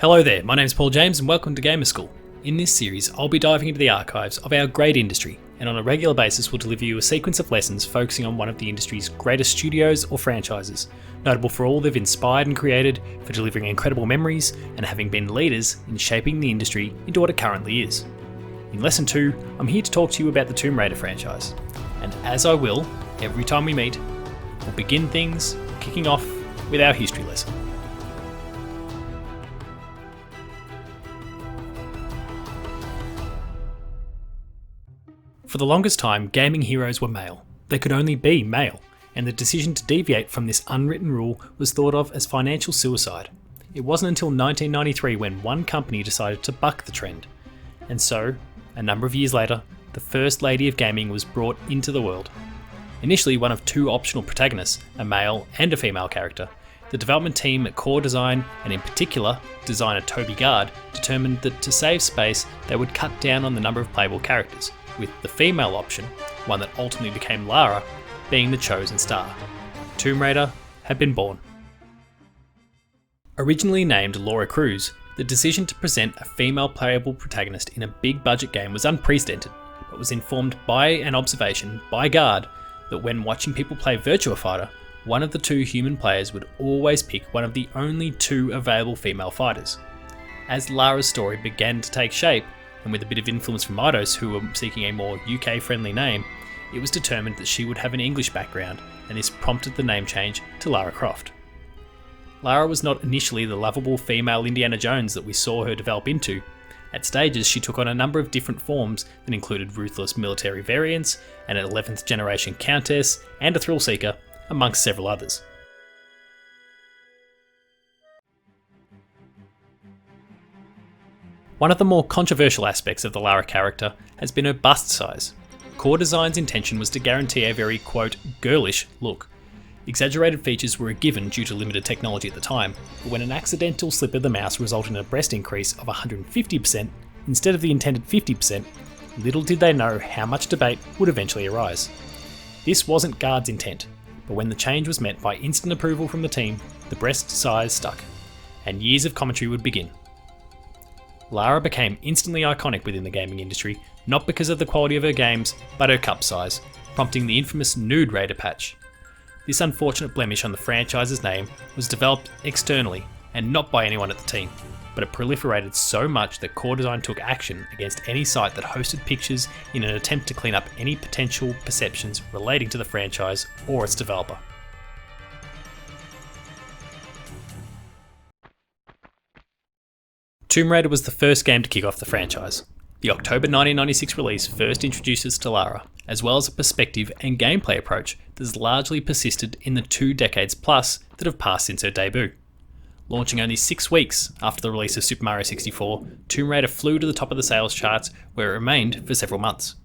Hello there, my name is Paul James and welcome to Gamer School. In this series, I'll be diving into the archives of our great industry, and on a regular basis we'll deliver you a sequence of lessons focusing on one of the industry's greatest studios or franchises, notable for all they've inspired and created, for delivering incredible memories, and having been leaders in shaping the industry into what it currently is. In Lesson 2, I'm here to talk to you about the Tomb Raider franchise, and as I will, every time we meet, we'll begin things kicking off with our history lesson. For the longest time, gaming heroes were male. They could only be male, and the decision to deviate from this unwritten rule was thought of as financial suicide. It wasn't until 1993 when one company decided to buck the trend. And so, a number of years later, the first lady of gaming was brought into the world. Initially one of two optional protagonists, a male and a female character, the development team at Core Design, and in particular, designer Toby Gard, determined that to save space, they would cut down on the number of playable characters, with the female option, one that ultimately became Lara, being the chosen star. Tomb Raider had been born. Originally named Laura Cruz, the decision to present a female playable protagonist in a big budget game was unprecedented, but was informed by an observation by Gard that when watching people play Virtua Fighter, one of the two human players would always pick one of the only two available female fighters. As Lara's story began to take shape, and with a bit of influence from Eidos, who were seeking a more UK-friendly name, it was determined that she would have an English background, and this prompted the name change to Lara Croft. Lara was not initially the lovable female Indiana Jones that we saw her develop into. At stages, she took on a number of different forms that included ruthless military variants, an 11th generation countess, and a thrill seeker, amongst several others. One of the more controversial aspects of the Lara character has been her bust size. Core Design's intention was to guarantee a very, quote, girlish look. Exaggerated features were a given due to limited technology at the time, but when an accidental slip of the mouse resulted in a breast increase of 150% instead of the intended 50%, little did they know how much debate would eventually arise. This wasn't Gard's intent, but when the change was met by instant approval from the team, the breast size stuck, and years of commentary would begin. Lara became instantly iconic within the gaming industry, not because of the quality of her games, but her cup size, prompting the infamous Nude Raider patch. This unfortunate blemish on the franchise's name was developed externally, and not by anyone at the team, but it proliferated so much that Core Design took action against any site that hosted pictures in an attempt to clean up any potential perceptions relating to the franchise or its developer. Tomb Raider was the first game to kick off the franchise. The October 1996 release first introduced us to Lara, as well as a perspective and gameplay approach that has largely persisted in the 2 decades plus that have passed since her debut. Launching only 6 weeks after the release of Super Mario 64, Tomb Raider flew to the top of the sales charts, where it remained for several months.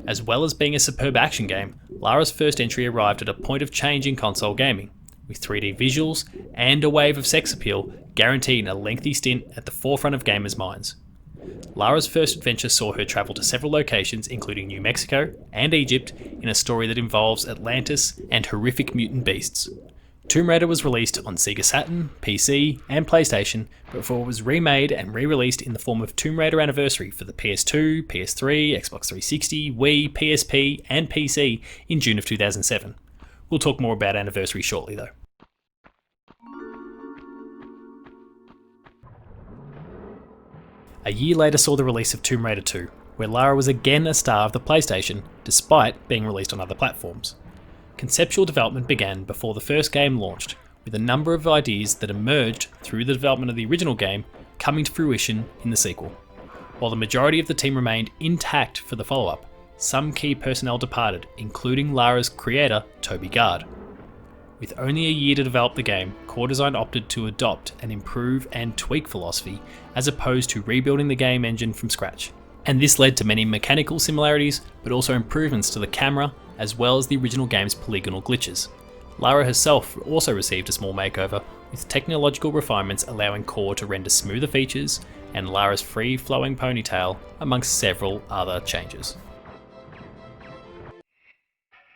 As well as being a superb action game, Lara's first entry arrived at a point of change in console gaming, with 3D visuals and a wave of sex appeal guaranteeing a lengthy stint at the forefront of gamers' minds. Lara's first adventure saw her travel to several locations including New Mexico and Egypt in a story that involves Atlantis and horrific mutant beasts. Tomb Raider was released on Sega Saturn, PC and PlayStation before it was remade and re-released in the form of Tomb Raider Anniversary for the PS2, PS3, Xbox 360, Wii, PSP and PC in June of 2007. We'll talk more about Anniversary shortly though. A year later saw the release of Tomb Raider 2, where Lara was again a star of the PlayStation, despite being released on other platforms. Conceptual development began before the first game launched, with a number of ideas that emerged through the development of the original game coming to fruition in the sequel. While the majority of the team remained intact for the follow-up, some key personnel departed, including Lara's creator, Toby Gard. With only a year to develop the game, Core Design opted to adopt an improve and tweak philosophy as opposed to rebuilding the game engine from scratch. And this led to many mechanical similarities, but also improvements to the camera, as well as the original game's polygonal glitches. Lara herself also received a small makeover, with technological refinements allowing Core to render smoother features, and Lara's free-flowing ponytail, amongst several other changes.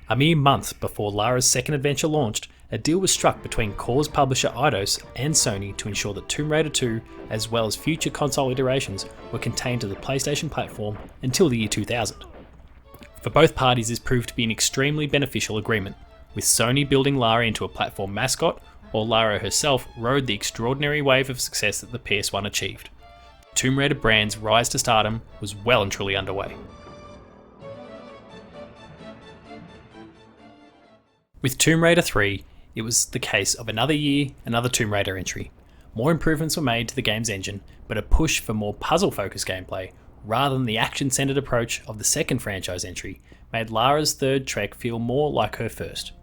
A mere month before Lara's second adventure launched, a deal was struck between Core's publisher Eidos and Sony to ensure that Tomb Raider 2, as well as future console iterations, were contained to the PlayStation platform until the year 2000. For both parties, this proved to be an extremely beneficial agreement, with Sony building Lara into a platform mascot, while Lara herself rode the extraordinary wave of success that the PS1 achieved. Tomb Raider brand's rise to stardom was well and truly underway. With Tomb Raider 3, it was the case of another year, another Tomb Raider entry. More improvements were made to the game's engine, but a push for more puzzle-focused gameplay, rather than the action-centered approach of the second franchise entry, made Lara's third trek feel more like her first.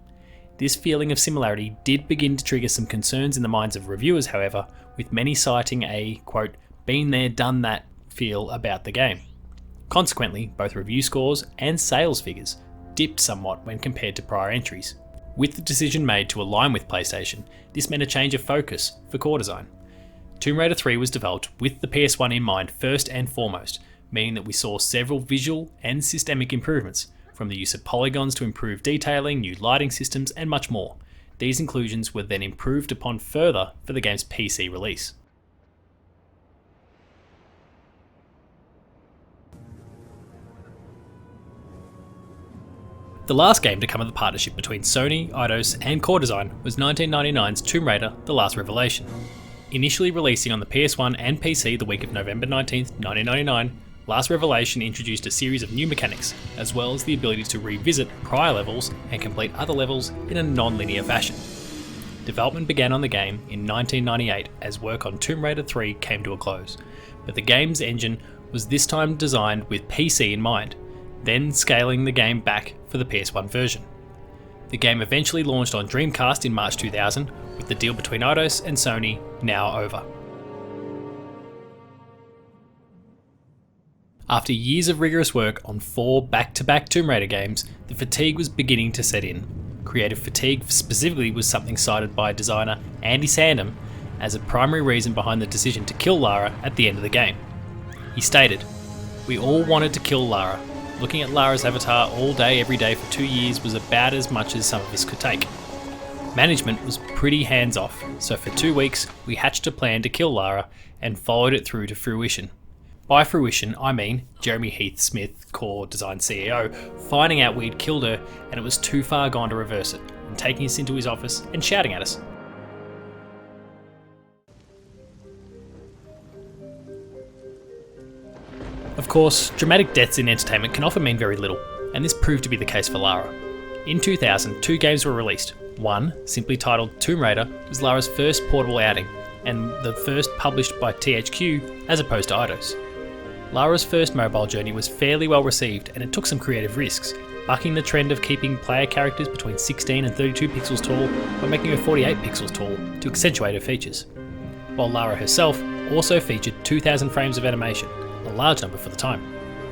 This feeling of similarity did begin to trigger some concerns in the minds of reviewers, however, with many citing a, quote, been there, done that feel about the game. Consequently, both review scores and sales figures dipped somewhat when compared to prior entries. With the decision made to align with PlayStation, this meant a change of focus for core design. Tomb Raider 3 was developed with the PS1 in mind first and foremost, meaning that we saw several visual and systemic improvements, from the use of polygons to improved detailing, new lighting systems, and much more. These inclusions were then improved upon further for the game's PC release. The last game to come of the partnership between Sony, Eidos, and Core Design was 1999's Tomb Raider: The Last Revelation. Initially releasing on the PS1 and PC the week of November 19, 1999, Last Revelation introduced a series of new mechanics, as well as the ability to revisit prior levels and complete other levels in a non-linear fashion. Development began on the game in 1998 as work on Tomb Raider 3 came to a close, but the game's engine was this time designed with PC in mind, then scaling the game back for the PS1 version. The game eventually launched on Dreamcast in March 2000, with the deal between Eidos and Sony now over. After years of rigorous work on 4 back-to-back Tomb Raider games, the fatigue was beginning to set in. Creative fatigue specifically was something cited by designer Andy Sandham as a primary reason behind the decision to kill Lara at the end of the game. He stated, "We all wanted to kill Lara. Looking at Lara's avatar all day every day for 2 years was about as much as some of us could take. Management was pretty hands-off, so for 2 weeks we hatched a plan to kill Lara and followed it through to fruition. By fruition, I mean Jeremy Heath-Smith, Core Design CEO, finding out we'd killed her and it was too far gone to reverse it, and taking us into his office and shouting at us." Of course, dramatic deaths in entertainment can often mean very little, and this proved to be the case for Lara. In 2000, 2 games were released. One, simply titled Tomb Raider, was Lara's first portable outing, and the first published by THQ as opposed to Eidos. Lara's first mobile journey was fairly well received, and it took some creative risks, bucking the trend of keeping player characters between 16 and 32 pixels tall by making her 48 pixels tall to accentuate her features. While Lara herself also featured 2,000 frames of animation, a large number for the time.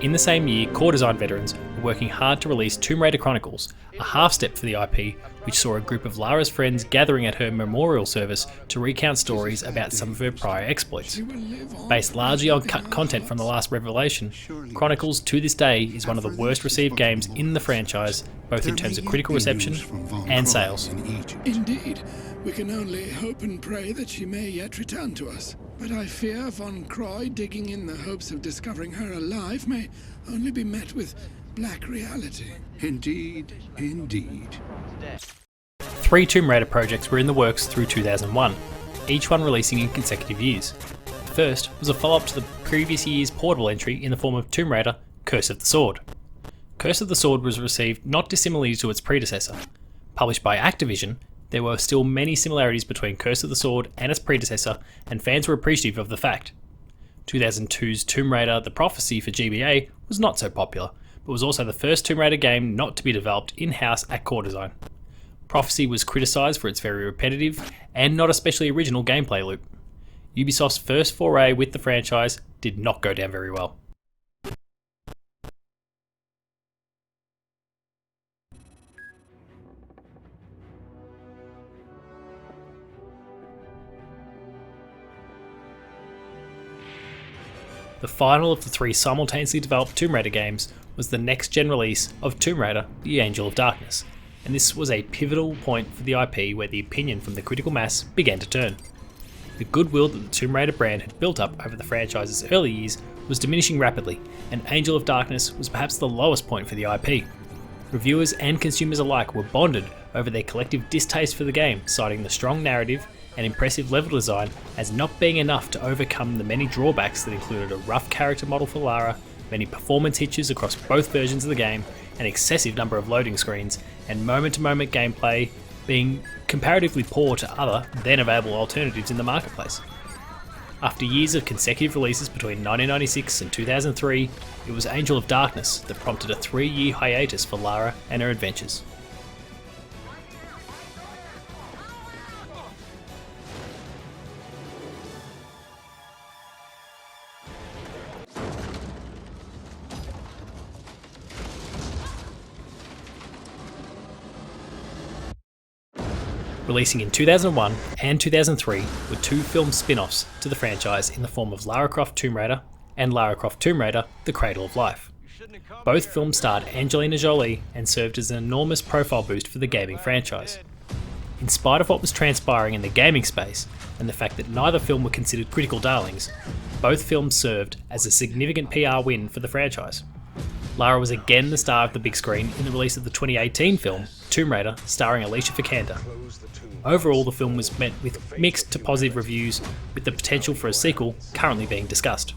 In the same year, Core Design veterans were working hard to release Tomb Raider Chronicles, a half step for the IP, which saw a group of Lara's friends gathering at her memorial service to recount stories about some of her prior exploits. Based largely on cut content from The Last Revelation, Chronicles to this day is one of the worst received games in the franchise, both in terms of critical reception and sales. Indeed, we can only hope and pray that she may yet return to us. But I fear Von Croy digging in the hopes of discovering her alive may only be met with black reality. Indeed, indeed. 3 Tomb Raider projects were in the works through 2001, each one releasing in consecutive years. The first was a follow-up to the previous year's portable entry in the form of Tomb Raider: Curse of the Sword. Curse of the Sword was received not dissimilarly to its predecessor. Published by Activision, there were still many similarities between Curse of the Sword and its predecessor, and fans were appreciative of the fact. 2002's Tomb Raider: The Prophecy for GBA was not so popular, but was also the first Tomb Raider game not to be developed in-house at Core Design. Prophecy was criticised for its very repetitive and not especially original gameplay loop. Ubisoft's first foray with the franchise did not go down very well. The final of the 3 simultaneously developed Tomb Raider games was the next-gen release of Tomb Raider: The Angel of Darkness, and this was a pivotal point for the IP where the opinion from the critical mass began to turn. The goodwill that the Tomb Raider brand had built up over the franchise's early years was diminishing rapidly, and Angel of Darkness was perhaps the lowest point for the IP. Reviewers and consumers alike were bonded over their collective distaste for the game, citing the strong narrative and impressive level design as not being enough to overcome the many drawbacks that included a rough character model for Lara, many performance hitches across both versions of the game, an excessive number of loading screens, and moment-to-moment gameplay being comparatively poor to other, then available alternatives in the marketplace. After years of consecutive releases between 1996 and 2003, it was Angel of Darkness that prompted a 3-year hiatus for Lara and her adventures. Releasing in 2001 and 2003 were 2 film spin-offs to the franchise in the form of Lara Croft Tomb Raider and Lara Croft Tomb Raider: The Cradle of Life. Both films starred Angelina Jolie and served as an enormous profile boost for the gaming franchise. In spite of what was transpiring in the gaming space and the fact that neither film were considered critical darlings, both films served as a significant PR win for the franchise. Lara was again the star of the big screen in the release of the 2018 film Tomb Raider, starring Alicia Vikander. Overall, the film was met with mixed to positive reviews, with the potential for a sequel currently being discussed.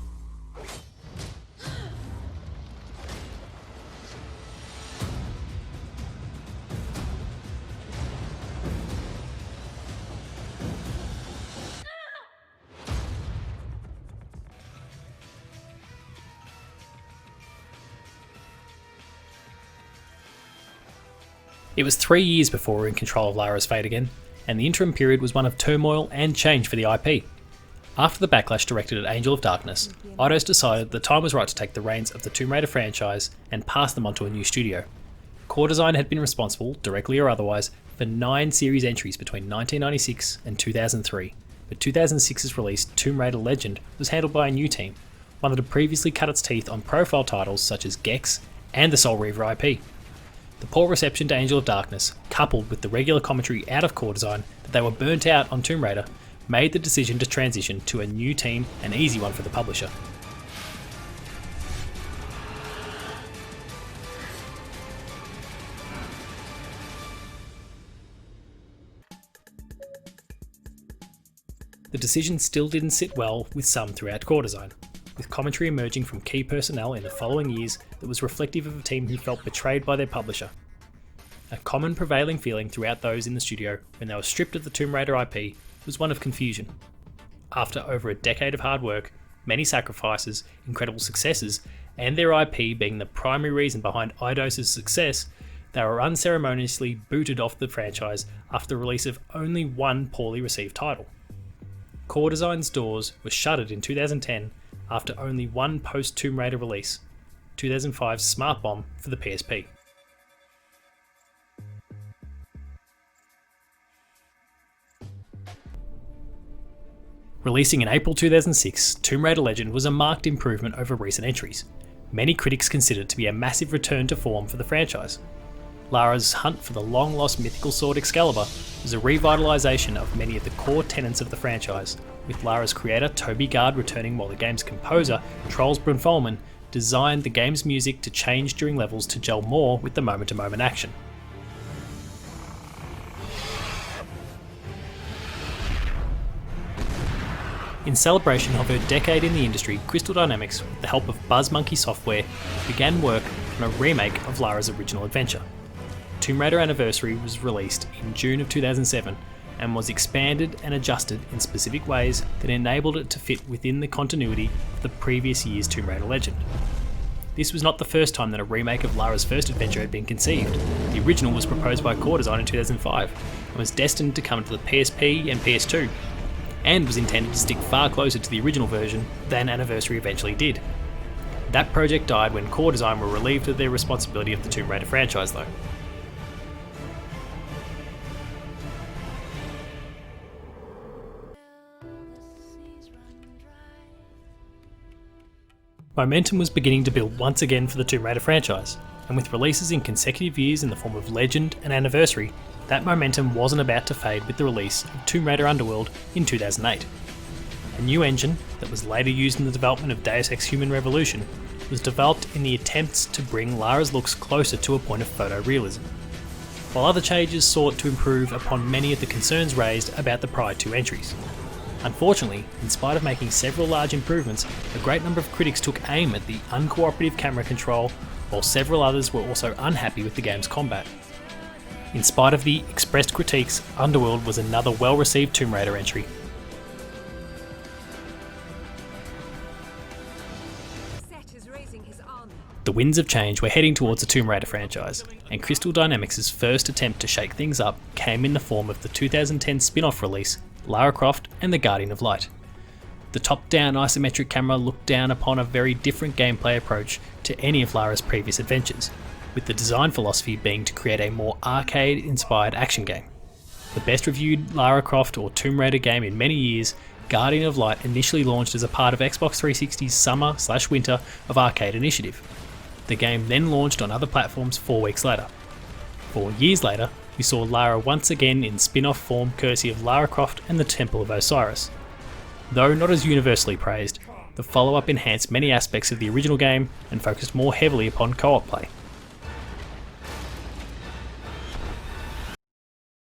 It was 3 years before we were in control of Lara's fate again, and the interim period was one of turmoil and change for the IP. After the backlash directed at Angel of Darkness, Eidos decided the time was right to take the reins of the Tomb Raider franchise and pass them on to a new studio. Core Design had been responsible, directly or otherwise, for 9 series entries between 1996 and 2003, but 2006's release Tomb Raider Legend was handled by a new team, one that had previously cut its teeth on profile titles such as Gex and the Soul Reaver IP. The poor reception to Angel of Darkness, coupled with the regular commentary out of Core Design that they were burnt out on Tomb Raider, made the decision to transition to a new team an easy one for the publisher. The decision still didn't sit well with some throughout Core Design, with commentary emerging from key personnel in the following years that was reflective of a team who felt betrayed by their publisher. A common prevailing feeling throughout those in the studio when they were stripped of the Tomb Raider IP was one of confusion. After over a decade of hard work, many sacrifices, incredible successes, and their IP being the primary reason behind Eidos' success, they were unceremoniously booted off the franchise after the release of only one poorly received title. Core Design's doors were shuttered in 2010 after only one post-Tomb Raider release, 2005's Smart Bomb for the PSP. Releasing in April 2006, Tomb Raider Legend was a marked improvement over recent entries. Many critics considered it to be a massive return to form for the franchise. Lara's hunt for the long-lost mythical sword Excalibur was a revitalisation of many of the core tenets of the franchise, with Lara's creator Toby Gard returning while the game's composer, Troels Brunfolman, designed the game's music to change during levels to gel more with the moment-to-moment action. In celebration of her decade in the industry, Crystal Dynamics, with the help of BuzzMonkey Software, began work on a remake of Lara's original adventure. Tomb Raider Anniversary was released in June of 2007 and was expanded and adjusted in specific ways that enabled it to fit within the continuity of the previous year's Tomb Raider Legend. This was not the first time that a remake of Lara's first adventure had been conceived. The original was proposed by Core Design in 2005 and was destined to come to the PSP and PS2, and was intended to stick far closer to the original version than Anniversary eventually did. That project died when Core Design were relieved of their responsibility of the Tomb Raider franchise though. Momentum was beginning to build once again for the Tomb Raider franchise, and with releases in consecutive years in the form of Legend and Anniversary, that momentum wasn't about to fade with the release of Tomb Raider Underworld in 2008. A new engine that was later used in the development of Deus Ex Human Revolution was developed in the attempts to bring Lara's looks closer to a point of photorealism, while other changes sought to improve upon many of the concerns raised about the prior two entries. Unfortunately, in spite of making several large improvements, a great number of critics took aim at the uncooperative camera control, while several others were also unhappy with the game's combat. In spite of the expressed critiques, Underworld was another well-received Tomb Raider entry. The winds of change were heading towards the Tomb Raider franchise, and Crystal Dynamics' first attempt to shake things up came in the form of the 2010 spin-off release, Lara Croft and the Guardian of Light. The top-down isometric camera looked down upon a very different gameplay approach to any of Lara's previous adventures, with the design philosophy being to create a more arcade-inspired action game. The best reviewed Lara Croft or Tomb Raider game in many years, Guardian of Light initially launched as a part of Xbox 360's Summer/Winter of Arcade initiative. The game then launched on other platforms 4 weeks later. 4 years later, we saw Lara once again in spin-off form courtesy of Lara Croft and the Temple of Osiris. Though not as universally praised, the follow-up enhanced many aspects of the original game and focused more heavily upon co-op play.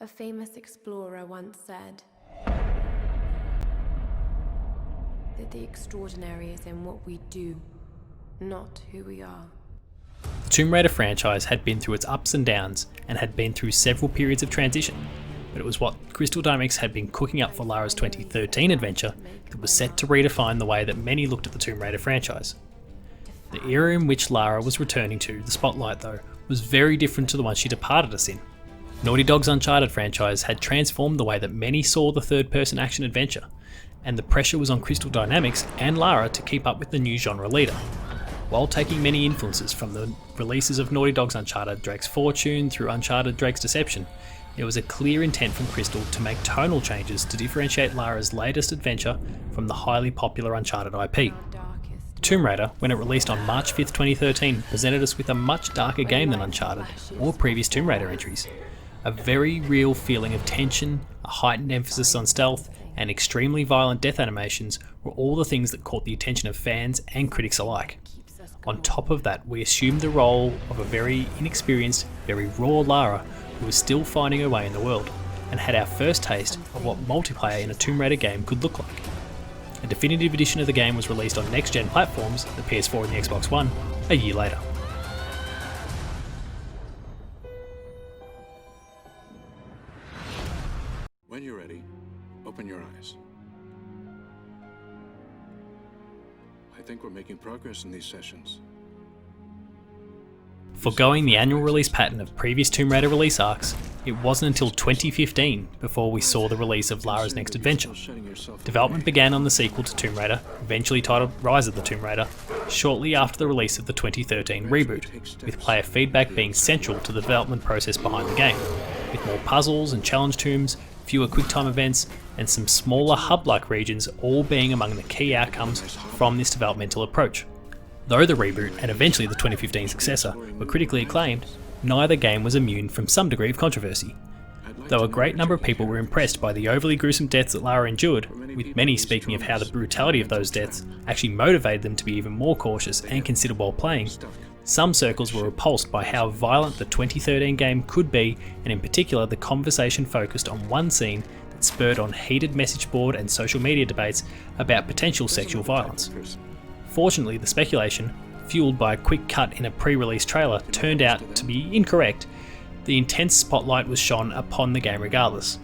A famous explorer once said that the extraordinary is in what we do, not who we are. The Tomb Raider franchise had been through its ups and downs and had been through several periods of transition, but it was what Crystal Dynamics had been cooking up for Lara's 2013 adventure that was set to redefine the way that many looked at the Tomb Raider franchise. The era in which Lara was returning to the spotlight, though, was very different to the one she departed us in. Naughty Dog's Uncharted franchise had transformed the way that many saw the third-person action adventure, and the pressure was on Crystal Dynamics and Lara to keep up with the new genre leader. While taking many influences from the releases of Naughty Dog's Uncharted Drake's Fortune through Uncharted Drake's Deception, there was a clear intent from Crystal to make tonal changes to differentiate Lara's latest adventure from the highly popular Uncharted IP. Tomb Raider, when it released on March 5th, 2013, presented us with a much darker game than Uncharted or previous Tomb Raider entries. A very real feeling of tension, a heightened emphasis on stealth, and extremely violent death animations were all the things that caught the attention of fans and critics alike. On top of that, we assumed the role of a very inexperienced, very raw Lara who was still finding her way in the world, and had our first taste of what multiplayer in a Tomb Raider game could look like. A definitive edition of the game was released on next-gen platforms, the PS4 and the Xbox One, a year later. When you're ready, open your eyes. I think we're making progress in these sessions. Foregoing the annual release pattern of previous Tomb Raider release arcs, it wasn't until 2015 before we saw the release of Lara's next adventure. Development began on the sequel to Tomb Raider, eventually titled Rise of the Tomb Raider, shortly after the release of the 2013 reboot, with player feedback being central to the development process behind the game, with more puzzles and challenge tombs, fewer QuickTime events, and some smaller hub-like regions all being among the key outcomes from this developmental approach. Though the reboot and eventually the 2015 successor were critically acclaimed, neither game was immune from some degree of controversy. Though a great number of people were impressed by the overly gruesome deaths that Lara endured, with many speaking of how the brutality of those deaths actually motivated them to be even more cautious and considered while playing, some circles were repulsed by how violent the 2013 game could be, and in particular the conversation focused on one scene that spurred on heated message board and social media debates about potential sexual violence. Fortunately, the speculation, fueled by a quick cut in a pre-release trailer, turned out to be incorrect. The intense spotlight was shone upon the game regardless.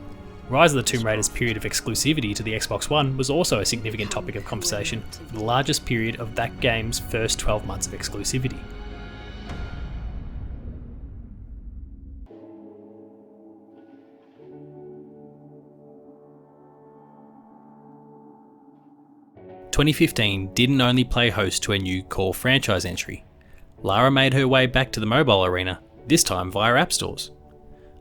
Rise of the Tomb Raider's period of exclusivity to the Xbox One was also a significant topic of conversation, for the largest period of that game's first 12 months of exclusivity. " 2015 didn't only play host to a new core franchise entry. Lara made her way back to the mobile arena, this time via app stores.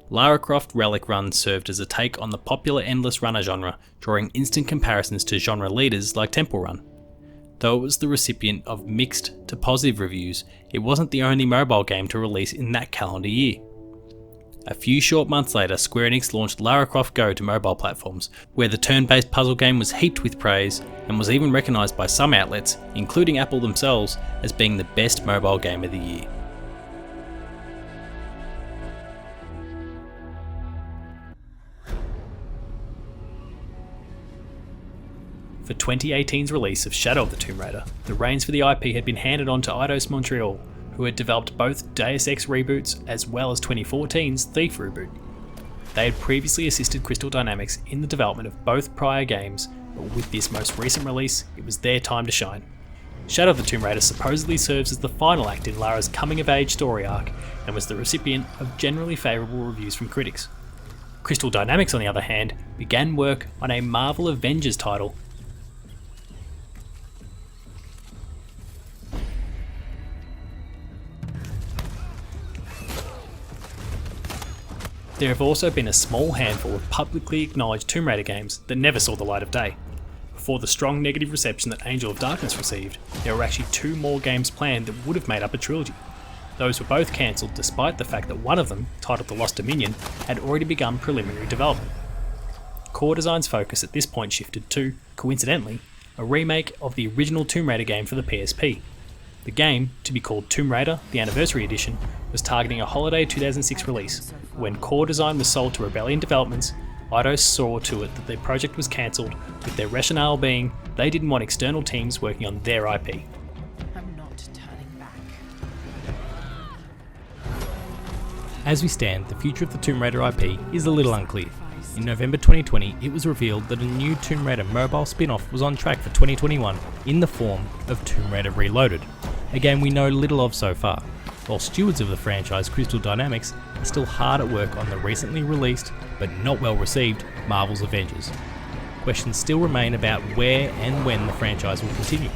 Lara Croft Relic Run served as a take on the popular endless runner genre, drawing instant comparisons to genre leaders like Temple Run. Though it was the recipient of mixed to positive reviews, it wasn't the only mobile game to release in that calendar year. A few short months later, Square Enix launched Lara Croft Go to mobile platforms, where the turn-based puzzle game was heaped with praise and was even recognised by some outlets, including Apple themselves, as being the best mobile game of the year. For 2018's release of Shadow of the Tomb Raider, the reins for the IP had been handed on to Eidos Montreal, who had developed both Deus Ex reboots as well as 2014's Thief reboot. They had previously assisted Crystal Dynamics in the development of both prior games, but with this most recent release, it was their time to shine. Shadow of the Tomb Raider supposedly serves as the final act in Lara's coming-of-age story arc, and was the recipient of generally favourable reviews from critics. Crystal Dynamics, on the other hand, began work on a Marvel Avengers title. There have also been a small handful of publicly acknowledged Tomb Raider games that never saw the light of day. Before the strong negative reception that Angel of Darkness received, there were actually 2 more games planned that would have made up a trilogy. Those were both cancelled despite the fact that one of them, titled The Lost Dominion, had already begun preliminary development. Core Design's focus at this point shifted to, coincidentally, a remake of the original Tomb Raider game for the PSP. The game, to be called Tomb Raider, the Anniversary Edition, was targeting a holiday 2006 release. When Core Design was sold to Rebellion Developments, Eidos saw to it that their project was cancelled, with their rationale being they didn't want external teams working on their IP. I'm not turning back. As we stand, the future of the Tomb Raider IP is a little unclear. In November 2020, it was revealed that a new Tomb Raider mobile spin-off was on track for 2021 in the form of Tomb Raider Reloaded, a game we know little of so far, while stewards of the franchise Crystal Dynamics are still hard at work on the recently released, but not well received, Marvel's Avengers. Questions still remain about where and when the franchise will continue.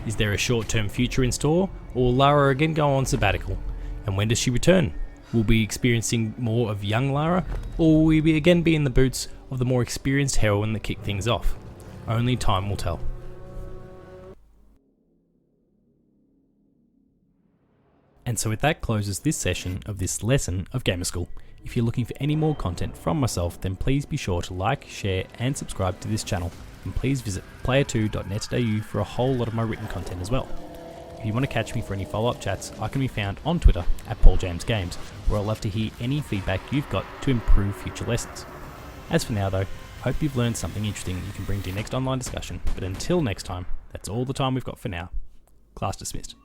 Is there a short-term future in store, or will Lara again go on sabbatical? And when does she return? Will we be experiencing more of young Lara, or will we again be in the boots of the more experienced heroine that kicked things off? Only time will tell. And so with that closes this session of this lesson of Gamer School. If you're looking for any more content from myself, then please be sure to like, share and subscribe to this channel, and please visit player2.net.au for a whole lot of my written content as well. If you want to catch me for any follow-up chats, I can be found on Twitter at PaulJamesGames, where I'd love to hear any feedback you've got to improve future lessons. As for now though, I hope you've learned something interesting you can bring to your next online discussion, but until next time, that's all the time we've got for now. Class dismissed.